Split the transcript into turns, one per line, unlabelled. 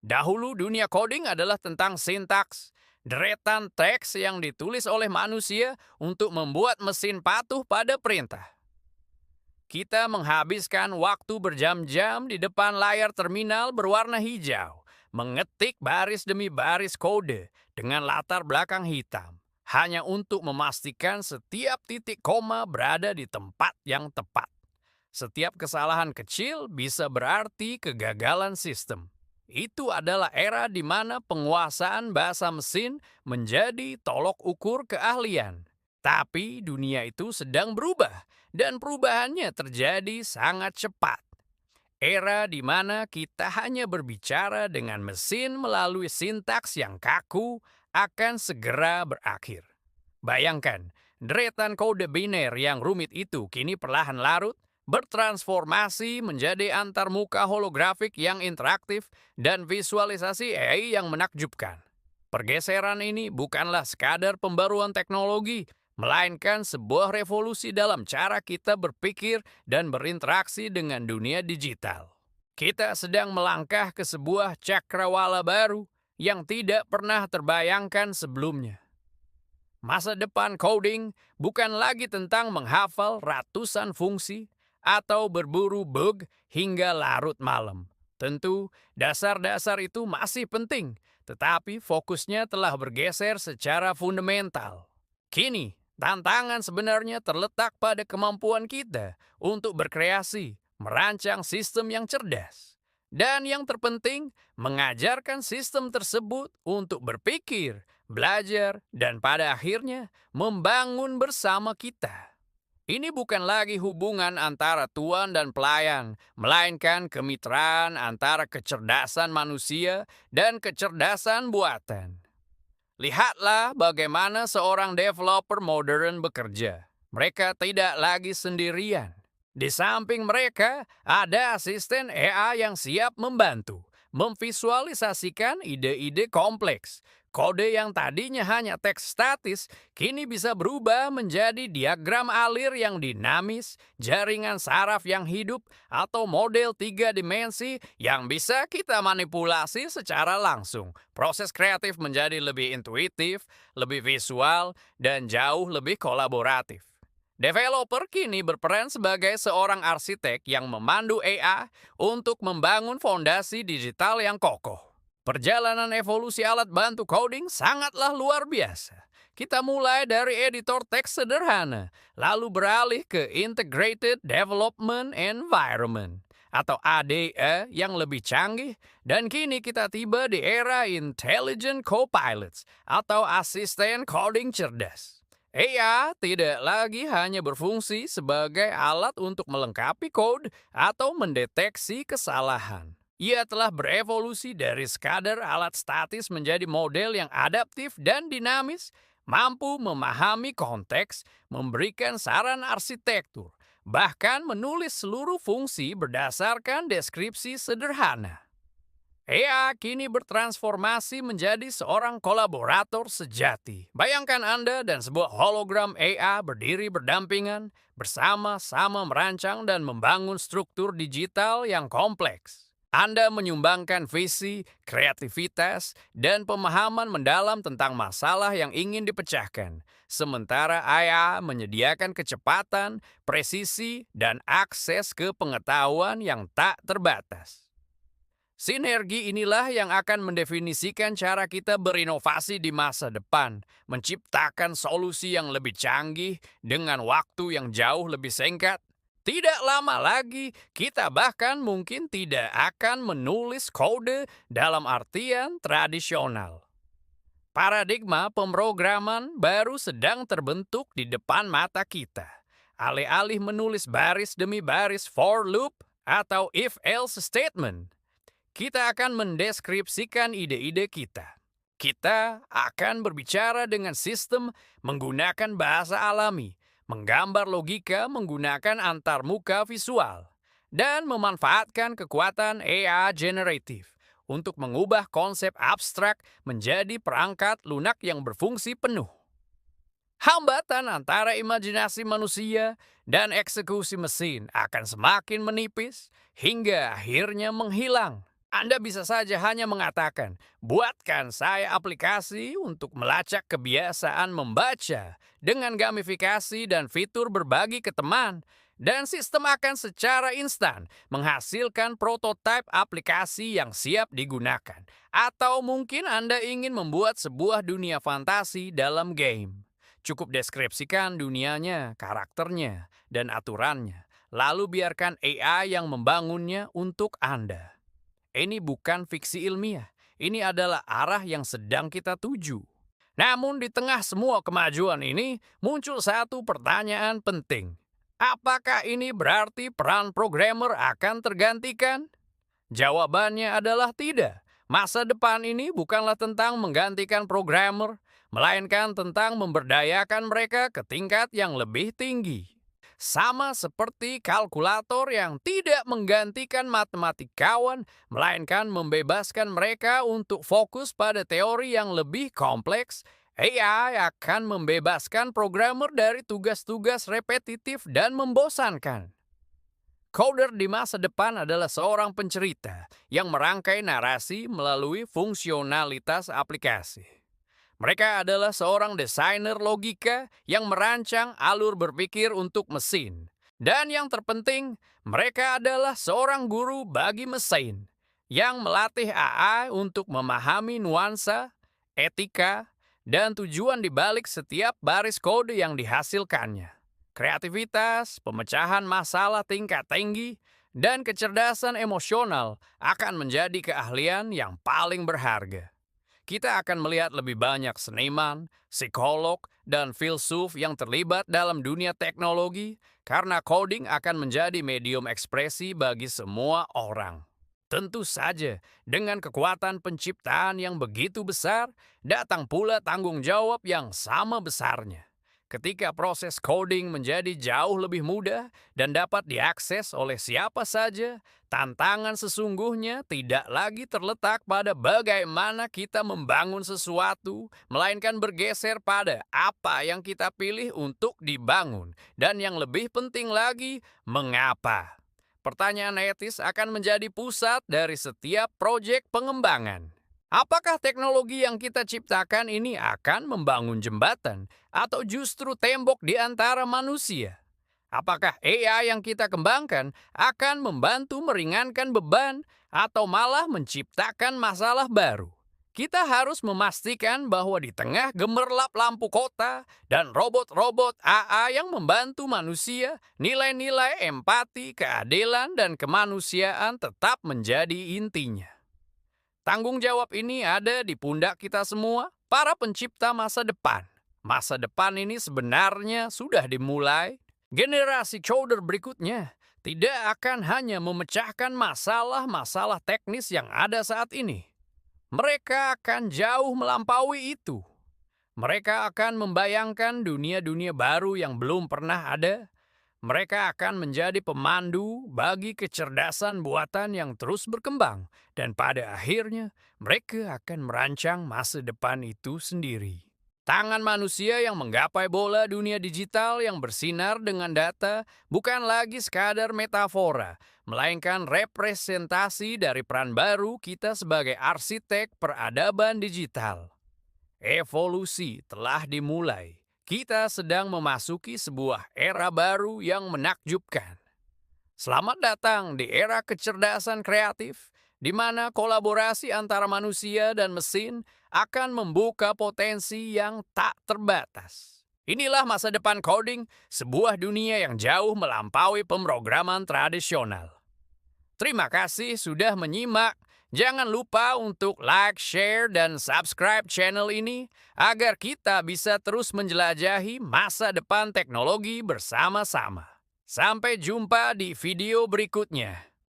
Dahulu dunia coding adalah tentang sintaks, deretan teks yang ditulis oleh manusia untuk membuat mesin patuh pada perintah. Kita menghabiskan waktu berjam-jam di depan layar terminal berwarna hijau, mengetik baris demi baris kode dengan latar belakang hitam, hanya untuk memastikan setiap titik koma berada di tempat yang tepat. Setiap kesalahan kecil bisa berarti kegagalan sistem. Itu adalah era di mana penguasaan bahasa mesin menjadi tolok ukur keahlian. Tapi dunia itu sedang berubah, dan perubahannya terjadi sangat cepat. Era di mana kita hanya berbicara dengan mesin melalui sintaks yang kaku akan segera berakhir. Bayangkan, deretan kode biner yang rumit itu kini perlahan larut, bertransformasi menjadi antarmuka holografik yang interaktif dan visualisasi AI yang menakjubkan. Pergeseran ini bukanlah sekadar pembaruan teknologi, melainkan sebuah revolusi dalam cara kita berpikir dan berinteraksi dengan dunia digital. Kita sedang melangkah ke sebuah cakrawala baru yang tidak pernah terbayangkan sebelumnya. Masa depan coding bukan lagi tentang menghafal ratusan fungsi atau berburu bug hingga larut malam. Tentu, dasar-dasar itu masih penting, tetapi fokusnya telah bergeser secara fundamental. Kini, tantangan sebenarnya terletak pada kemampuan kita untuk berkreasi, merancang sistem yang cerdas. Dan yang terpenting, mengajarkan sistem tersebut untuk berpikir, belajar, dan pada akhirnya membangun bersama kita. Ini bukan lagi hubungan antara tuan dan pelayan, melainkan kemitraan antara kecerdasan manusia dan kecerdasan buatan. Lihatlah bagaimana seorang developer modern bekerja. Mereka tidak lagi sendirian. Di samping mereka, ada asisten AI yang siap membantu, memvisualisasikan ide-ide kompleks. Kode yang tadinya hanya teks statis, kini bisa berubah menjadi diagram alir yang dinamis, jaringan saraf yang hidup, atau model 3 dimensi yang bisa kita manipulasi secara langsung. Proses kreatif menjadi lebih intuitif, lebih visual, dan jauh lebih kolaboratif. Developer kini berperan sebagai seorang arsitek yang memandu AI untuk membangun fondasi digital yang kokoh. Perjalanan evolusi alat bantu coding sangatlah luar biasa. Kita mulai dari editor teks sederhana, lalu beralih ke Integrated Development Environment atau ADE yang lebih canggih, dan kini kita tiba di era Intelligent Copilots atau asisten coding cerdas. AI tidak lagi hanya berfungsi sebagai alat untuk melengkapi kode atau mendeteksi kesalahan. Ia telah berevolusi dari sekadar alat statis menjadi model yang adaptif dan dinamis, mampu memahami konteks, memberikan saran arsitektur, bahkan menulis seluruh fungsi berdasarkan deskripsi sederhana. AI kini bertransformasi menjadi seorang kolaborator sejati. Bayangkan Anda dan sebuah hologram AI berdiri berdampingan, bersama-sama merancang dan membangun struktur digital yang kompleks. Anda menyumbangkan visi, kreativitas, dan pemahaman mendalam tentang masalah yang ingin dipecahkan. Sementara AI menyediakan kecepatan, presisi, dan akses ke pengetahuan yang tak terbatas. Sinergi inilah yang akan mendefinisikan cara kita berinovasi di masa depan, menciptakan solusi yang lebih canggih dengan waktu yang jauh lebih singkat. Tidak lama lagi, kita bahkan mungkin tidak akan menulis kode dalam artian tradisional. Paradigma pemrograman baru sedang terbentuk di depan mata kita. Alih-alih menulis baris demi baris for loop atau if-else statement, kita akan mendeskripsikan ide-ide kita. Kita akan berbicara dengan sistem menggunakan bahasa alami, menggambar logika menggunakan antarmuka visual, dan memanfaatkan kekuatan AI generatif untuk mengubah konsep abstrak menjadi perangkat lunak yang berfungsi penuh. Hambatan antara imajinasi manusia dan eksekusi mesin akan semakin menipis hingga akhirnya menghilang. Anda bisa saja hanya mengatakan, buatkan saya aplikasi untuk melacak kebiasaan membaca dengan gamifikasi dan fitur berbagi ke teman. Dan sistem akan secara instan menghasilkan prototipe aplikasi yang siap digunakan. Atau mungkin Anda ingin membuat sebuah dunia fantasi dalam game. Cukup deskripsikan dunianya, karakternya, dan aturannya. Lalu biarkan AI yang membangunnya untuk Anda. Ini bukan fiksi ilmiah. Ini adalah arah yang sedang kita tuju. Namun di tengah semua kemajuan ini, muncul satu pertanyaan penting. Apakah ini berarti peran programmer akan tergantikan? Jawabannya adalah tidak. Masa depan ini bukanlah tentang menggantikan programmer, melainkan tentang memberdayakan mereka ke tingkat yang lebih tinggi. Sama seperti kalkulator yang tidak menggantikan matematikawan, melainkan membebaskan mereka untuk fokus pada teori yang lebih kompleks, AI akan membebaskan programmer dari tugas-tugas repetitif dan membosankan. Coder di masa depan adalah seorang pencerita yang merangkai narasi melalui fungsionalitas aplikasi. Mereka adalah seorang desainer logika yang merancang alur berpikir untuk mesin. Dan yang terpenting, mereka adalah seorang guru bagi mesin yang melatih AI untuk memahami nuansa, etika, dan tujuan di balik setiap baris kode yang dihasilkannya. Kreativitas, pemecahan masalah tingkat tinggi, dan kecerdasan emosional akan menjadi keahlian yang paling berharga. Kita akan melihat lebih banyak seniman, psikolog, dan filsuf yang terlibat dalam dunia teknologi karena coding akan menjadi medium ekspresi bagi semua orang. Tentu saja, dengan kekuatan penciptaan yang begitu besar, datang pula tanggung jawab yang sama besarnya. Ketika proses coding menjadi jauh lebih mudah dan dapat diakses oleh siapa saja, tantangan sesungguhnya tidak lagi terletak pada bagaimana kita membangun sesuatu, melainkan bergeser pada apa yang kita pilih untuk dibangun. Dan yang lebih penting lagi, mengapa? Pertanyaan etis akan menjadi pusat dari setiap proyek pengembangan. Apakah teknologi yang kita ciptakan ini akan membangun jembatan atau justru tembok di antara manusia? Apakah AI yang kita kembangkan akan membantu meringankan beban atau malah menciptakan masalah baru? Kita harus memastikan bahwa di tengah gemerlap lampu kota dan robot-robot AI yang membantu manusia, nilai-nilai empati, keadilan, dan kemanusiaan tetap menjadi intinya. Tanggung jawab ini ada di pundak kita semua, para pencipta masa depan. Masa depan ini sebenarnya sudah dimulai. Generasi coder berikutnya tidak akan hanya memecahkan masalah-masalah teknis yang ada saat ini. Mereka akan jauh melampaui itu. Mereka akan membayangkan dunia-dunia baru yang belum pernah ada. Mereka akan menjadi pemandu bagi kecerdasan buatan yang terus berkembang, dan pada akhirnya mereka akan merancang masa depan itu sendiri. Tangan manusia yang menggapai bola dunia digital yang bersinar dengan data bukan lagi sekadar metafora, melainkan representasi dari peran baru kita sebagai arsitek peradaban digital. Evolusi telah dimulai. Kita sedang memasuki sebuah era baru yang menakjubkan. Selamat datang di era kecerdasan kreatif, di mana kolaborasi antara manusia dan mesin akan membuka potensi yang tak terbatas. Inilah masa depan coding, sebuah dunia yang jauh melampaui pemrograman tradisional. Terima kasih sudah menyimak. Jangan lupa untuk like, share, dan subscribe channel ini agar kita bisa terus menjelajahi masa depan teknologi bersama-sama. Sampai jumpa di video berikutnya.